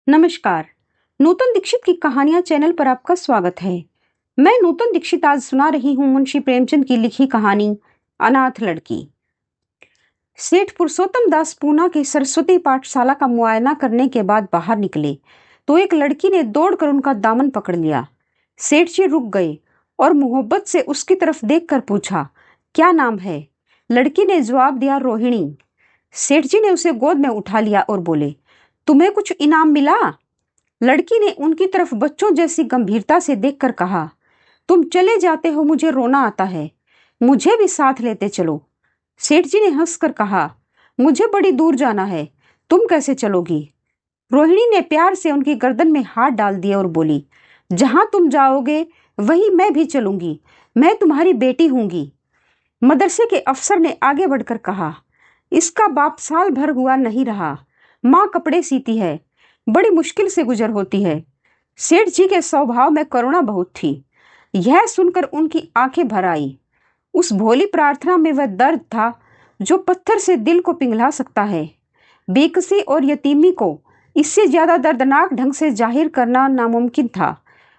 नमस्कार। नूतन दीक्षित की कहानियां चैनल पर आपका स्वागत है। मैं नूतन दीक्षित आज सुना रही हूं मुंशी प्रेमचंद की लिखी कहानी अनाथ लड़की। सेठ पुरुषोत्तम दास पूना की सरस्वती पाठशाला का मुआयना करने के बाद बाहर निकले तो एक लड़की ने दौड़कर उनका दामन पकड़ लिया। सेठ जी रुक गए और मोहब्बत से उसकी तरफ देखकर पूछा, क्या नाम है? लड़की ने जवाब दिया, रोहिणी। सेठ जी ने उसे गोद में उठा लिया और बोले, तुम्हें कुछ इनाम मिला? लड़की ने उनकी तरफ बच्चों जैसी गंभीरता से देखकर कहा, तुम चले जाते हो, मुझे रोना आता है, मुझे भी साथ लेते चलो। सेठ जी ने हंसकर कहा, मुझे बड़ी दूर जाना है, तुम कैसे चलोगी? रोहिणी ने प्यार से उनकी गर्दन में हाथ डाल दिया और बोली, जहां तुम जाओगे वहीं मैं भी चलूंगी, मैं तुम्हारी बेटी हूंगी। मदरसे के अफसर ने आगे बढ़कर कहा, इसका बाप साल भर हुआ नहीं रहा, माँ कपड़े सीती है, बड़ी मुश्किल से गुजर होती है। सेठ जी के स्वभाव में करुणा बहुत थी। यह सुनकर उनकी आंखें भर आई। उस भोली प्रार्थना में वह दर्द था जो पत्थर से दिल को पिघला सकता है। बेकसी और यतीमी को इससे ज्यादा दर्दनाक ढंग से जाहिर करना नामुमकिन था।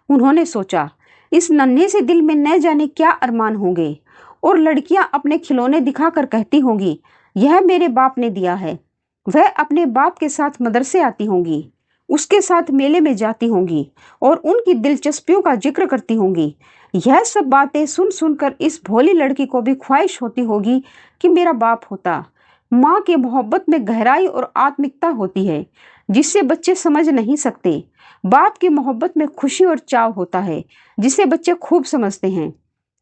उन्होंने सोचा, इस नन्हे से दिल में न जाने क्या अरमान होंगे और लड़कियां अपने खिलौने दिखाकर कहती होंगी, यह मेरे बाप ने दिया है। वह अपने बाप के साथ मदरसे आती होंगी, उसके साथ मेले में जाती होंगी और उनकी दिलचस्पियों का जिक्र करती होंगी। यह सब बातें सुन सुनकर इस भोली लड़की को भी ख्वाहिश होती होगी कि मेरा बाप होता। माँ के मोहब्बत में गहराई और आत्मिकता होती है जिससे बच्चे समझ नहीं सकते। बाप की मोहब्बत में खुशी और चाव होता है जिसे बच्चे खूब समझते हैं।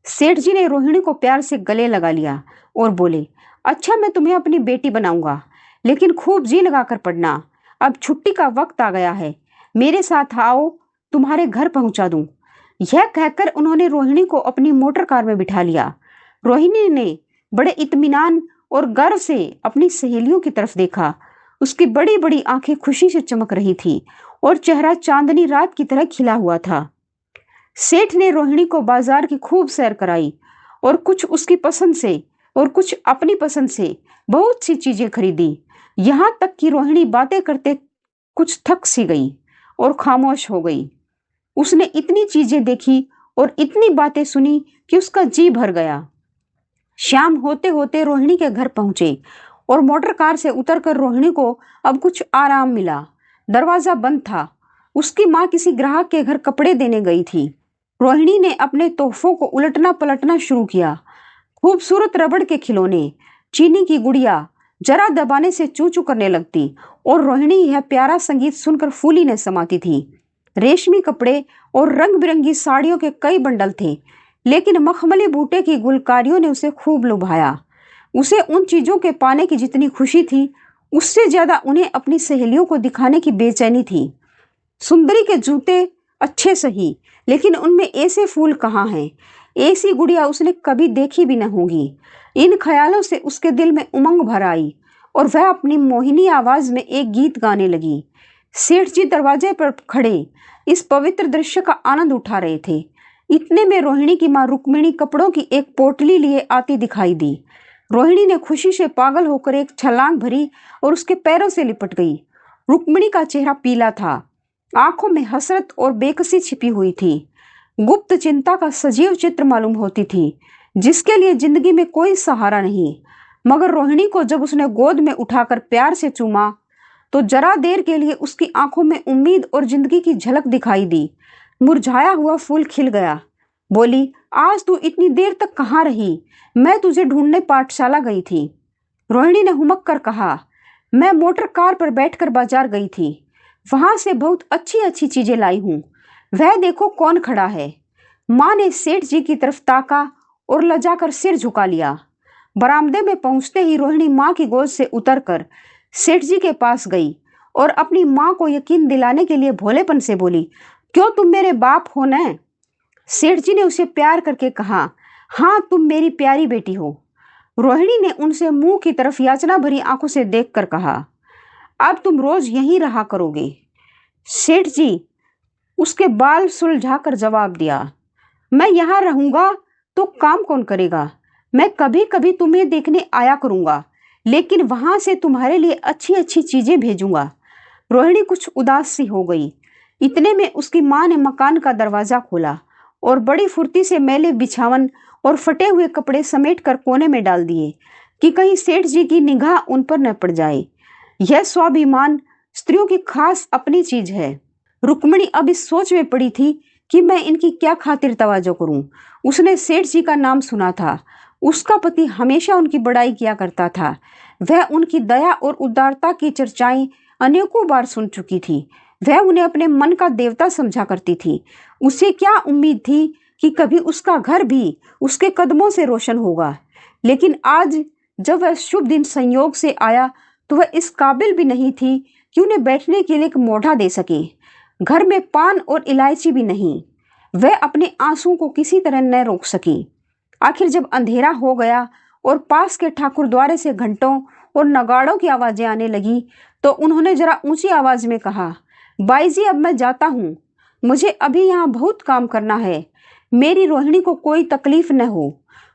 सेठ जी ने रोहिणी को प्यार से गले लगा लिया और बोले, अच्छा मैं तुम्हें अपनी बेटी बनाऊंगा, लेकिन खूब जी लगाकर पढ़ना। अब छुट्टी का वक्त आ गया है, मेरे साथ आओ, तुम्हारे घर पहुंचा दूं। यह कहकर उन्होंने रोहिणी को अपनी मोटर कार में बिठा लिया। रोहिणी ने बड़े इत्मीनान और गर्व से अपनी सहेलियों की तरफ देखा। उसकी बड़ी बड़ी आंखें खुशी से चमक रही थी और चेहरा चांदनी रात की तरह खिला हुआ था। सेठ ने रोहिणी को बाजार की खूब सैर कराई और कुछ उसकी पसंद से और कुछ अपनी पसंद से बहुत सी चीजें खरीदी। यहाँ तक कि रोहिणी बातें करते कुछ थक सी गई और खामोश हो गई। उसने इतनी चीजें देखी और इतनी बातें सुनी कि उसका जी भर गया। शाम होते होते रोहिणी के घर पहुंचे और मोटर कार से उतरकर रोहिणी को अब कुछ आराम मिला। दरवाजा बंद था। उसकी माँ किसी ग्राहक के घर कपड़े देने गई थी। रोहिणी ने अपने तोहफों को उलटना पलटना शुरू किया। खूबसूरत रबड़ के खिलौने, चीनी की गुड़िया जरा दबाने से चू चू करने लगती और रोहिणी यह प्यारा संगीत सुनकर फूली न समाती थी। रेशमी कपड़े और रंग बिरंगी साड़ियों के कई बंडल थे, लेकिन मखमली बूटे की गुलकारियों ने उसे खूब लुभाया। उसे उन चीजों के पाने की जितनी खुशी थी, उससे ज्यादा उन्हें अपनी सहेलियों को दिखाने की बेचैनी थी। सुंदरी के जूते अच्छे सही, लेकिन उनमें ऐसे फूल कहाँ हैं? ऐसी गुड़िया उसने कभी देखी भी न होगी। इन ख्यालों से उसके दिल में उमंग भर आई और वह अपनी मोहिनी आवाज में एक गीत गाने लगी। सेठ जी दरवाजे पर खड़े इस पवित्र दृश्य का आनंद उठा रहे थे। इतने में रोहिणी की माँ रुक्मिणी कपड़ों की एक पोटली लिए आती दिखाई दी। रोहिणी ने खुशी से पागल होकर एक छलांग भरी और उसके पैरों से लिपट गई। रुक्मिणी का चेहरा पीला था, आंखों में हसरत और बेकसी छिपी हुई थी। गुप्त चिंता का सजीव चित्र मालूम होती थी, जिसके लिए जिंदगी में कोई सहारा नहीं। मगर रोहिणी को जब उसने गोद में उठाकर प्यार से चूमा तो जरा देर के लिए उसकी आंखों में उम्मीद और जिंदगी की झलक दिखाई दी। मुरझाया हुआ फूल खिल गया। बोली, आज तू इतनी देर तक कहाँ रही? मैं तुझे ढूंढने पाठशाला गई थी। रोहिणी ने हुमक कर कहा, मैं मोटर कार पर बैठकर बाजार गई थी, वहां से बहुत अच्छी अच्छी चीजें लाई हूं। वह देखो कौन खड़ा है। माँ ने सेठ जी की तरफ ताका और लजाकर सिर झुका लिया। बरामदे में पहुंचते ही रोहिणी माँ की गोद से उतरकर सेठ जी के पास गई और अपनी माँ को यकीन दिलाने के लिए भोलेपन से बोली, क्यों तुम मेरे बाप हो न? सेठ जी ने उसे प्यार करके कहा, हाँ तुम मेरी प्यारी बेटी हो। रोहिणी ने उनसे मुंह की तरफ याचना भरी आंखों से देखकर कहा, अब तुम रोज यहीं रहा करोगे? सेठ जी उसके बाल सुलझाकर जवाब दिया, मैं यहाँ रहूंगा तो काम कौन करेगा? मैं कभी कभी तुम्हें देखने आया करूंगा, लेकिन वहां से तुम्हारे लिए अच्छी अच्छी चीजें भेजूंगा। रोहिणी कुछ उदास सी हो गई। इतने में उसकी माँ ने मकान का दरवाजा खोला और बड़ी फुर्ती से मैले बिछावन और फटे हुए कपड़े समेट कर कोने में डाल दिए कि कहीं सेठ जी की निगाह उन पर न पड़ जाए। यह स्वाभिमान स्त्रियों की खास अपनी चीज है। रुक्मिणी अब इस सोच में पड़ी थी कि मैं इनकी क्या खातिर तवाजो करूं। उसने सेठ जी का नाम सुना था। उसका पति हमेशा उनकी बड़ाई किया करता था। वह उनकी दया और उदारता की चर्चाएं अनेकों बार सुन चुकी थी। वह उन्हें अपने मन का देवता समझा करती थी। उसे क्या उम्मीद थी कि कभी उसका घर भी उसके कदमों से रोशन होगा। लेकिन आज जब वह शुभ दिन संयोग से आया तो वह इस काबिल भी नहीं थी कि उन्हें बैठने के लिए एक मोढ़ा दे सके। घर में पान और इलायची भी नहीं। वह अपने आंसुओं को किसी तरह न रोक सकी। आखिर जब अंधेरा हो गया और पास के ठाकुर द्वारे से घंटों और नगाड़ों की आवाजें आने लगी तो उन्होंने जरा ऊंची आवाज में कहा, बाई जी अब मैं जाता हूँ। मुझे अभी यहाँ बहुत काम करना है। मेरी रोहिणी को कोई तकलीफ न हो।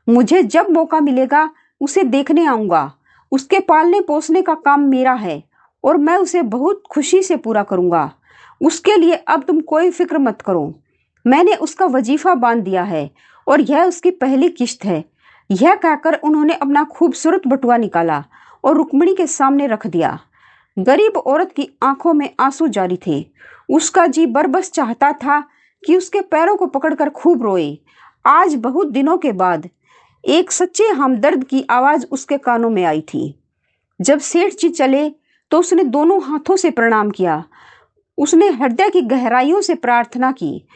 मुझे जब मौका मिलेगा उसे देखने आऊंगा। उसके पालने पोसने का काम मेरा है और मैं उसे बहुत खुशी से पूरा करूंगा। उसके लिए अब तुम कोई फिक्र मत करो। मैंने उसका वजीफा बांध दिया है और यह उसकी पहली किश्त है। यह कहकर उन्होंने अपना खूबसूरत बटुआ निकाला और रुक्मिणी के सामने रख दिया। गरीब औरत की आंखों में आंसू जारी थे। उसका जी बरबस चाहता था कि उसके पैरों को पकड़कर खूब रोए। आज बहुत दिनों के बाद एक सच्चे हमदर्द की आवाज उसके कानों में आई थी। जब सेठ जी चले तो उसने दोनों हाथों से प्रणाम किया। उसने हृदय की गहराइयों से प्रार्थना की,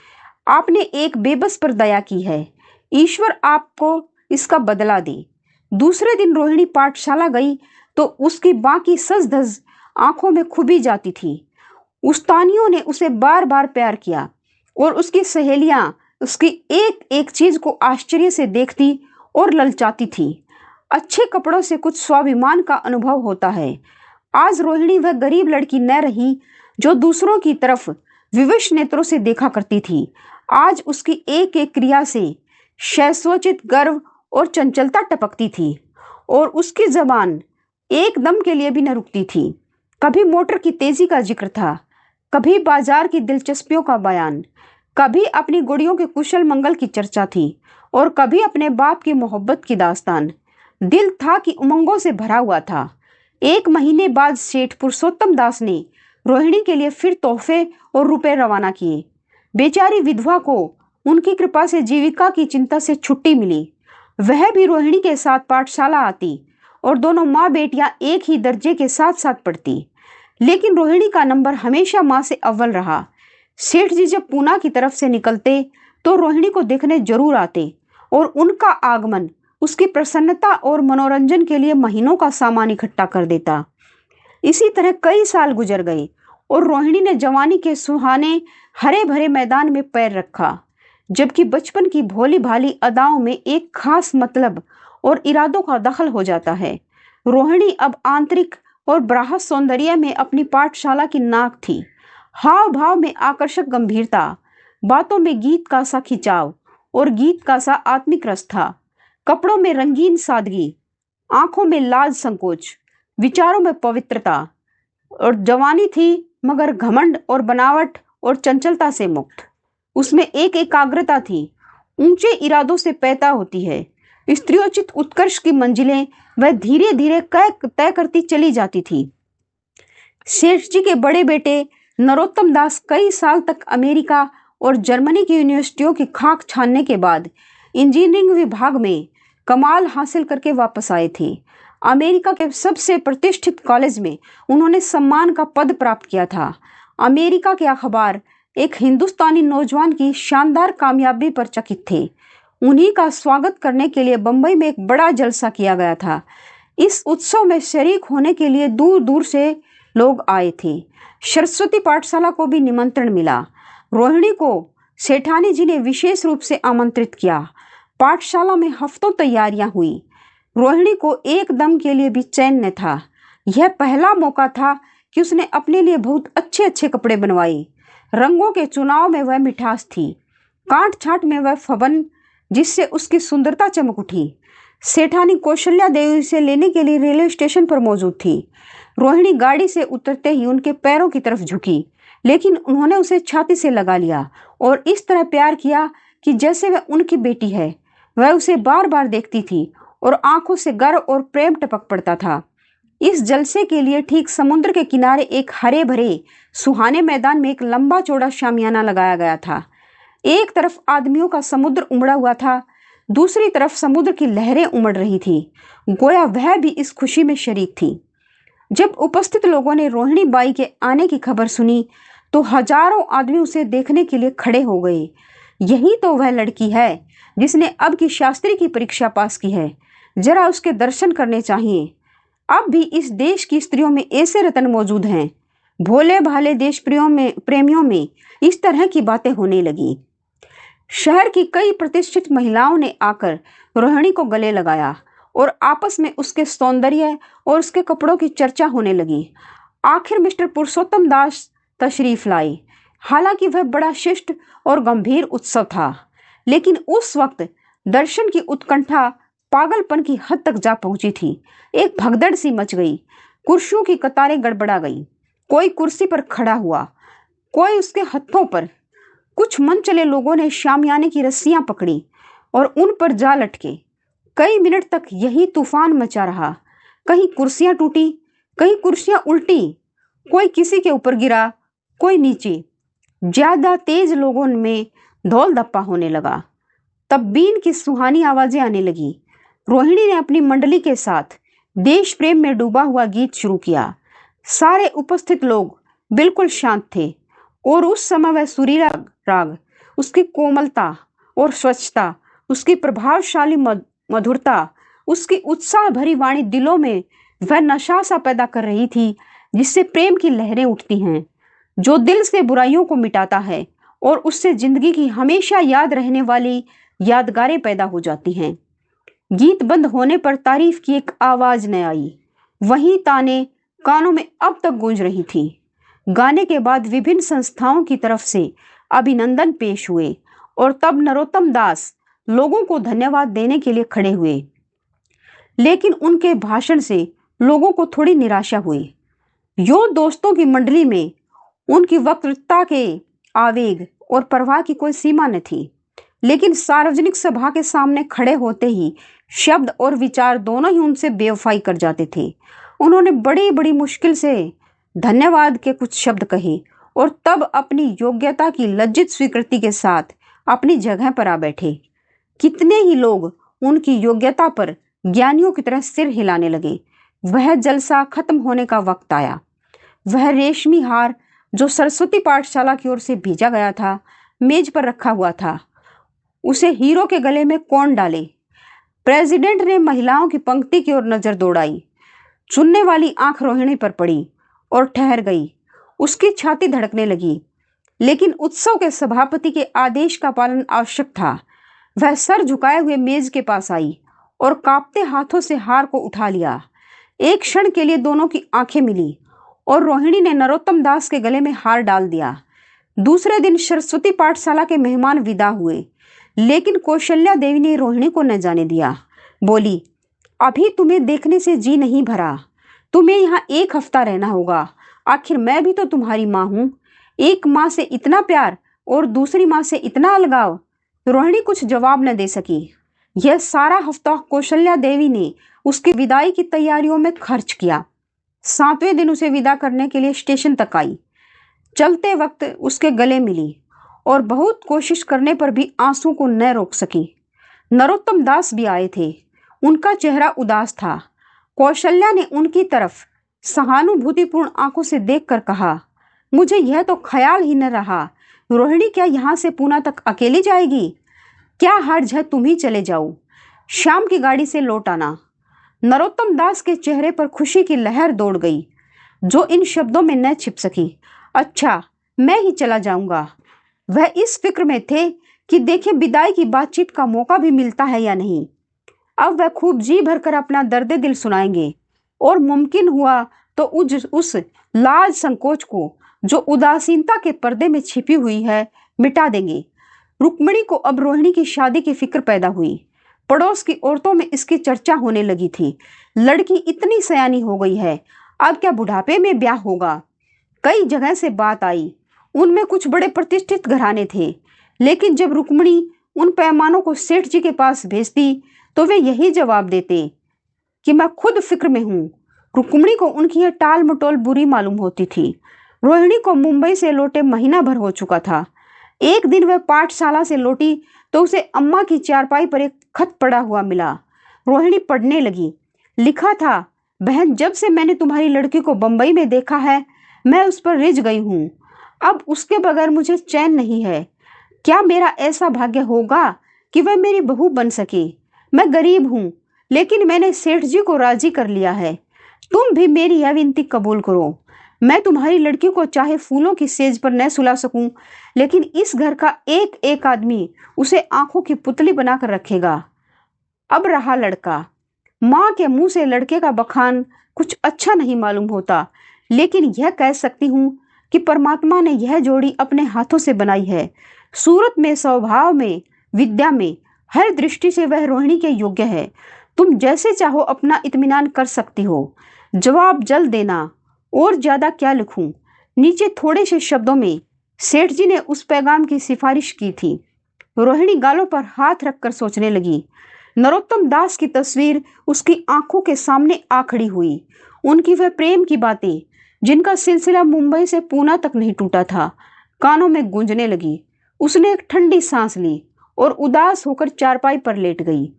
आपने एक बेबस पर दया की है। ईश्वर आपको इसका बदला दे। दूसरे दिन रोहिणी पाठशाला गई तो उसकी बाकी सज धज आंखों में खुबी जाती थी। उस्तानियों ने उसे बार बार प्यार किया और उसकी सहेलियां उसकी एक एक चीज को आश्चर्य से देखती और ललचाती थी। अच्छे कपड़ों से कुछ स्वाभिमान का अनुभव होता है। आज रोहिणी वह गरीब लड़की न रही जो दूसरों की तरफ विवश नेत्रों से देखा करती थी। आज उसकी एक एक क्रिया से शैशवोचित गर्व और चंचलता टपकती थी और उसकी जबान एक दम के लिए भी न रुकती थी। कभी मोटर की तेजी का जिक्र था, कभी बाजार की दिलचस्पियों का बयान, कभी अपनी गुड़ियों के कुशल मंगल की चर्चा थी और कभी अपने बाप की मोहब्बत की दास्तान। दिल था कि उमंगों से भरा हुआ था। 1 महीने बाद सेठ पुरुषोत्तम दास ने रोहिणी के लिए फिर तोहफे और रुपए रवाना किए। बेचारी विधवा को उनकी कृपा से जीविका की चिंता से छुट्टी मिली। वह भी रोहिणी के साथ पाठशाला आती और दोनों माँ बेटियां एक ही दर्जे के साथ साथ पढ़ती। लेकिन रोहिणी का नंबर हमेशा माँ से अव्वल रहा। सेठ जी जब पूना की तरफ से निकलते तो रोहिणी को देखने जरूर आते और उनका आगमन उसकी प्रसन्नता और मनोरंजन के लिए महीनों का सामान इकट्ठा कर देता। इसी तरह कई साल गुजर गए और रोहिणी ने जवानी के सुहाने हरे भरे मैदान में पैर रखा, जबकि बचपन की भोली भाली अदाओं में एक खास मतलब और इरादों का दखल हो जाता है। रोहिणी अब आंतरिक और बाह्य सौंदर्य में अपनी पाठशाला की नाक थी। हाव भाव में आकर्षक गंभीरता, बातों में गीत का सा खिंचाव और गीत का सा आत्मिक रस था। कपड़ों में रंगीन सादगी, आंखों में लाज संकोच, विचारों में पवित्रता और जवानी थी मगर घमंड और बनावट और चंचलता से मुक्त। उसमें एक एकाग्रता थी, ऊंचे इरादों से पैदा होती है। स्त्रियोचित उत्कर्ष की मंजिलें वह धीरे धीरे तय करती चली जाती थी। सेठ जी के बड़े बेटे नरोत्तम दास कई साल तक अमेरिका और जर्मनी की यूनिवर्सिटियों की खाक छानने के बाद इंजीनियरिंग विभाग में कमाल हासिल करके वापस आए थे। अमेरिका के सबसे प्रतिष्ठित कॉलेज में उन्होंने सम्मान का पद प्राप्त किया था। अमेरिका के अखबार एक हिंदुस्तानी नौजवान की शानदार कामयाबी पर चकित थे। उन्हीं का स्वागत करने के लिए बंबई में एक बड़ा जलसा किया गया था। इस उत्सव में शरीक होने के लिए दूर दूर से लोग आए थे। सरस्वती पाठशाला को भी निमंत्रण मिला। रोहिणी को सेठानी जी ने विशेष रूप से आमंत्रित किया। पाठशाला में हफ्तों तैयारियां हुई। रोहिणी को एक दम के लिए भी चैन न था। यह पहला मौका था कि उसने अपने लिए बहुत अच्छे अच्छे कपड़े बनवाए। रंगों के चुनाव में वह मिठास थी, काट छाट में वह फबन जिससे उसकी सुंदरता चमक उठी। सेठानी कौशल्या देवी से लेने के लिए रेलवे स्टेशन पर मौजूद थी। रोहिणी गाड़ी से उतरते ही उनके पैरों की तरफ झुकी, लेकिन उन्होंने उसे छाती से लगा लिया और इस तरह प्यार किया कि जैसे वह उनकी बेटी है। वह उसे बार बार देखती थी और आंखों से गर्व और प्रेम टपक पड़ता था। इस जलसे के लिए ठीक समुद्र के किनारे एक हरे भरे सुहाने मैदान में एक लंबा चौड़ा शामियाना लगाया गया था। एक तरफ आदमियों का समुद्र उमड़ा हुआ था, दूसरी तरफ समुद्र की लहरें उमड़ रही थी। गोया वह भी इस खुशी में शरीक थी। जब उपस्थित लोगों ने रोहिणी बाई के आने की खबर सुनी तो हजारों आदमी उसे देखने के लिए खड़े हो गए। यही तो वह लड़की है जिसने अब की शास्त्री की परीक्षा पास की है। जरा उसके दर्शन करने चाहिए। अब भी इस देश की स्त्रियों में ऐसे रत्न मौजूद हैं। भोले भाले देश प्रेमियों में इस तरह की बातें होने लगी। शहर की कई प्रतिष्ठित महिलाओं ने आकर रोहिणी को गले लगाया और आपस में उसके सौंदर्य और उसके कपड़ों की चर्चा होने लगी। आखिर मिस्टर पुरुषोत्तम दास तशरीफ लाए। हालांकि वह बड़ा शिष्ट और गंभीर उत्सव था, लेकिन उस वक्त दर्शन की उत्कंठा पागलपन की हद तक जा पहुंची थी। एक भगदड़ सी मच गई। कुर्सियों की कतारें गड़बड़ा गई। कोई कुर्सी पर खड़ा हुआ, कोई उसके हथों पर। कुछ मन चले लोगों ने शामियाने की रस्सियां पकड़ी और उन पर जा लटके। कई मिनट तक यही तूफान मचा रहा। कहीं कुर्सियां टूटी, कहीं कुर्सियां उल्टी, कोई किसी के ऊपर गिरा, कोई नीचे। ज्यादा तेज लोगों में धौल धप्पा होने लगा। तब बीन की सुहानी आवाजें आने लगी। रोहिणी ने अपनी मंडली के साथ देश प्रेम में डूबा हुआ गीत शुरू किया। सारे उपस्थित लोग बिल्कुल शांत थे और उस समय वह सुरीला राग, उसकी कोमलता और स्वच्छता, उसकी प्रभावशाली मधुरता, उसकी उत्साह भरी वाणी दिलों में वह नशा सा पैदा कर रही थी जिससे प्रेम की लहरें उठती हैं, जो दिल से बुराइयों को मिटाता है और उससे जिंदगी की हमेशा याद रहने वाली यादगारें पैदा हो जाती हैं। गीत बंद होने पर तारीफ की एक आवाज न आई। वही ताने कानों में अब तक गूंज रही थी। गाने के बाद विभिन्न संस्थाओं की तरफ से अभिनंदन पेश हुए और तब नरोत्तम दास लोगों को धन्यवाद देने के लिए खड़े हुए, लेकिन उनके भाषण से लोगों को थोड़ी निराशा हुई। यो दोस्तों की मंडली में उनकी वक्तृता के आवेग और परवाह की कोई सीमा न थी, लेकिन सार्वजनिक सभा के सामने खड़े होते ही शब्द और विचार दोनों ही उनसे बेवफाई कर जाते थे। उन्होंने बड़ी बड़ी मुश्किल से धन्यवाद के कुछ शब्द कहे और तब अपनी योग्यता की लज्जित स्वीकृति के साथ अपनी जगह पर आ बैठे। कितने ही लोग उनकी योग्यता पर ज्ञानियों की तरह सिर हिलाने लगे। वह जलसा खत्म होने का वक्त आया। वह रेशमी हार जो सरस्वती पाठशाला की ओर से भेजा गया था, मेज पर रखा हुआ था। उसे हीरो के गले में कौन डाले? प्रेसिडेंट ने महिलाओं की पंक्ति की ओर नजर दौड़ाई। चुनने वाली आंख रोहिणी पर पड़ी और ठहर गई। उसकी छाती धड़कने लगी, लेकिन उत्सव के सभापति के आदेश का पालन आवश्यक था। वह सर झुकाए हुए मेज के पास आई और कांपते हाथों से हार को उठा लिया। एक क्षण के लिए दोनों की आंखें मिली और रोहिणी ने नरोत्तम दास के गले में हार डाल दिया। दूसरे दिन सरस्वती पाठशाला के मेहमान विदा हुए, लेकिन कौशल्या देवी ने रोहिणी को न जाने दिया। बोली, अभी तुम्हें देखने से जी नहीं भरा। तुम्हें यहाँ एक हफ्ता रहना होगा। आखिर मैं भी तो तुम्हारी माँ हूँ। एक माँ से इतना प्यार और दूसरी माँ से इतना अलगाव। रोहिणी कुछ जवाब न दे सकी। यह सारा हफ्ता कौशल्या देवी ने उसकी विदाई की तैयारियों में खर्च किया। 7वें दिन उसे विदा करने के लिए स्टेशन तक आई। चलते वक्त उसके गले मिली और बहुत कोशिश करने पर भी आंसू को न रोक सकी। नरोत्तम दास भी आए थे। उनका चेहरा उदास था। कौशल्या ने उनकी तरफ सहानुभूतिपूर्ण आंखों से देखकर कहा, मुझे यह तो ख्याल ही न रहा, रोहिणी क्या यहाँ से पूना तक अकेली जाएगी? क्या हर्ज है तुम ही चले जाओ, शाम की गाड़ी से लौट आना। नरोत्तम दास के चेहरे पर खुशी की लहर दौड़ गई, जो इन शब्दों में न छिप सकी। अच्छा, मैं ही चला जाऊंगा। वह इस फिक्र में थे कि देखे विदाई की बातचीत का मौका भी मिलता है या नहीं। अब वह खूब जी भरकर अपना दर्द दिल सुनाएंगे और मुमकिन हुआ तो उस लाज संकोच को जो उदासीनता के पर्दे में छिपी हुई है मिटा देंगे। रुक्मिणी को अब रोहिणी की शादी की फिक्र पैदा हुई। पड़ोस की औरतों में इसकी चर्चा होने लगी थी। लड़की इतनी सयानी हो गई है, अब क्या बुढ़ापे में ब्याह होगा? कई जगह से बात आई। उनमें कुछ बड़े प्रतिष्ठित घराने थे, लेकिन जब रुक्मिणी उन पैमानों को सेठ जी के पास भेजती तो वे यही जवाब देते कि मैं खुद फिक्र में हूँ। रुक्मिणी को उनकी यह टाल मटोल बुरी मालूम होती थी। रोहिणी को मुंबई से लौटे महीना भर हो चुका था। एक दिन वह पाठशाला से लौटी तो उसे अम्मा की चारपाई पर एक खत पड़ा हुआ मिला। रोहिणी पढ़ने लगी। लिखा था, बहन, जब से मैंने तुम्हारी लड़की को बंबई में देखा है मैं उस पर रिझ गई हूँ। अब उसके बगैर मुझे चैन नहीं है। क्या मेरा ऐसा भाग्य होगा कि वह मेरी बहू बन सके? मैं गरीब हूँ, लेकिन मैंने सेठ जी को राजी कर लिया है। तुम भी मेरी यह विनती कबूल करो। मैं तुम्हारी लड़की को चाहे फूलों की सेज पर न सुला सकूं, लेकिन इस घर का एक एक आदमी उसे आंखों की पुतली बनाकर रखेगा। अब रहा लड़का। माँ के मुंह से लड़के का बखान कुछ अच्छा नहीं मालूम होता, लेकिन यह कह सकती हूँ कि परमात्मा ने यह जोड़ी अपने हाथों से बनाई है। सूरत में, स्वभाव में, विद्या में, हर दृष्टि से वह रोहिणी के योग्य है। तुम जैसे चाहो अपना इत्मीनान कर सकती हो। जवाब जल्द देना। और ज्यादा क्या लिखूं? नीचे थोड़े से शब्दों में सेठ जी ने उस पैगाम की सिफारिश की थी। रोहिणी गालों पर हाथ रखकर सोचने लगी। नरोत्तम दास की तस्वीर उसकी आंखों के सामने आ खड़ी हुई। उनकी वह प्रेम की बातें, जिनका सिलसिला मुंबई से पूना तक नहीं टूटा था, कानों में गूंजने लगी। उसने एक ठंडी सांस ली और उदास होकर चारपाई पर लेट गई।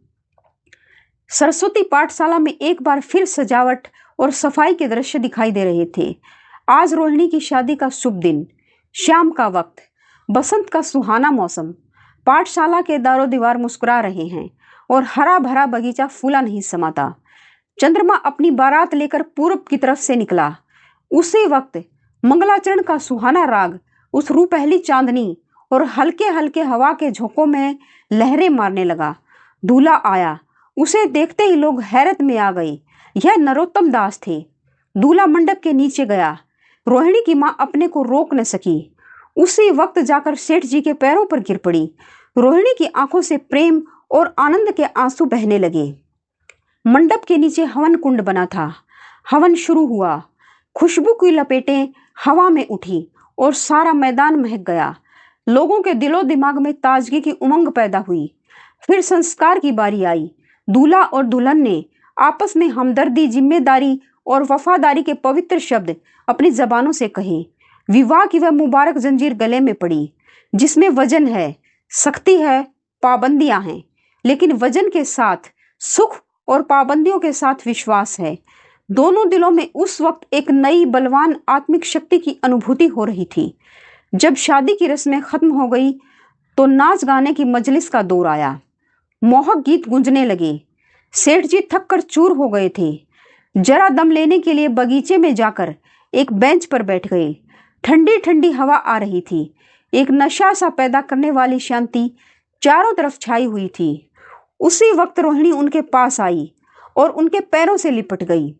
सरस्वती पाठशाला में एक बार फिर सजावट और सफाई के दृश्य दिखाई दे रहे थे। आज रोहिणी की शादी का शुभ दिन, शाम का वक्त, बसंत का सुहाना मौसम। पाठशाला के दारों दीवार मुस्कुरा रहे हैं और हरा भरा बगीचा फूला नहीं समाता। चंद्रमा अपनी बारात लेकर पूरब की तरफ से निकला। उसी वक्त मंगलाचरण का सुहाना राग उस रूपहली चांदनी और हल्के हल्के हवा के झोंकों में लहरें मारने लगा। दूल्हा आया। उसे देखते ही लोग हैरत में आ गए। यह नरोत्तम दास थे। दूल्हा मंडप के नीचे गया। रोहिणी की मां अपने को रोक न सकी। उसी वक्त जाकर सेठ जी के पैरों पर गिर पड़ी। रोहिणी की आंखों से प्रेम और आनंद के आंसू बहने लगे। मंडप के नीचे हवन कुंड बना था। हवन शुरू हुआ। खुशबू की लपेटें हवा में उठी और सारा मैदान महक गया। लोगों के दिलो दिमाग में ताजगी की उमंग पैदा हुई। फिर संस्कार की बारी आई। दूल्हा और दुल्हन ने आपस में हमदर्दी, जिम्मेदारी और वफादारी के पवित्र शब्द अपनी जबानों से कहे। विवाह की वह मुबारक जंजीर गले में पड़ी, जिसमें वजन है, सख्ती है, पाबंदियां हैं, लेकिन वजन के साथ सुख और पाबंदियों के साथ विश्वास है। दोनों दिलों में उस वक्त एक नई बलवान आत्मिक शक्ति की अनुभूति हो रही थी। जब शादी की रस्में खत्म हो गई तो नाच गाने की मजलिस का दौर आया। मोहक गीत गूंजने लगे। सेठ जी थक कर चूर हो गए थे। जरा दम लेने के लिए बगीचे में जाकर एक बेंच पर बैठ गए। ठंडी ठंडी हवा आ रही थी। एक नशा सा पैदा करने वाली शांति चारों तरफ छाई हुई थी। उसी वक्त रोहिणी उनके पास आई और उनके पैरों से लिपट गई।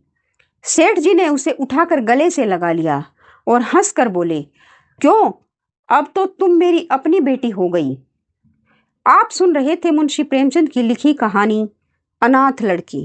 सेठ जी ने उसे उठाकर गले से लगा लिया और हंसकर बोले, क्यों, अब तो तुम मेरी अपनी बेटी हो गई। आप सुन रहे थे मुंशी प्रेमचंद की लिखी कहानी अनाथ लड़की।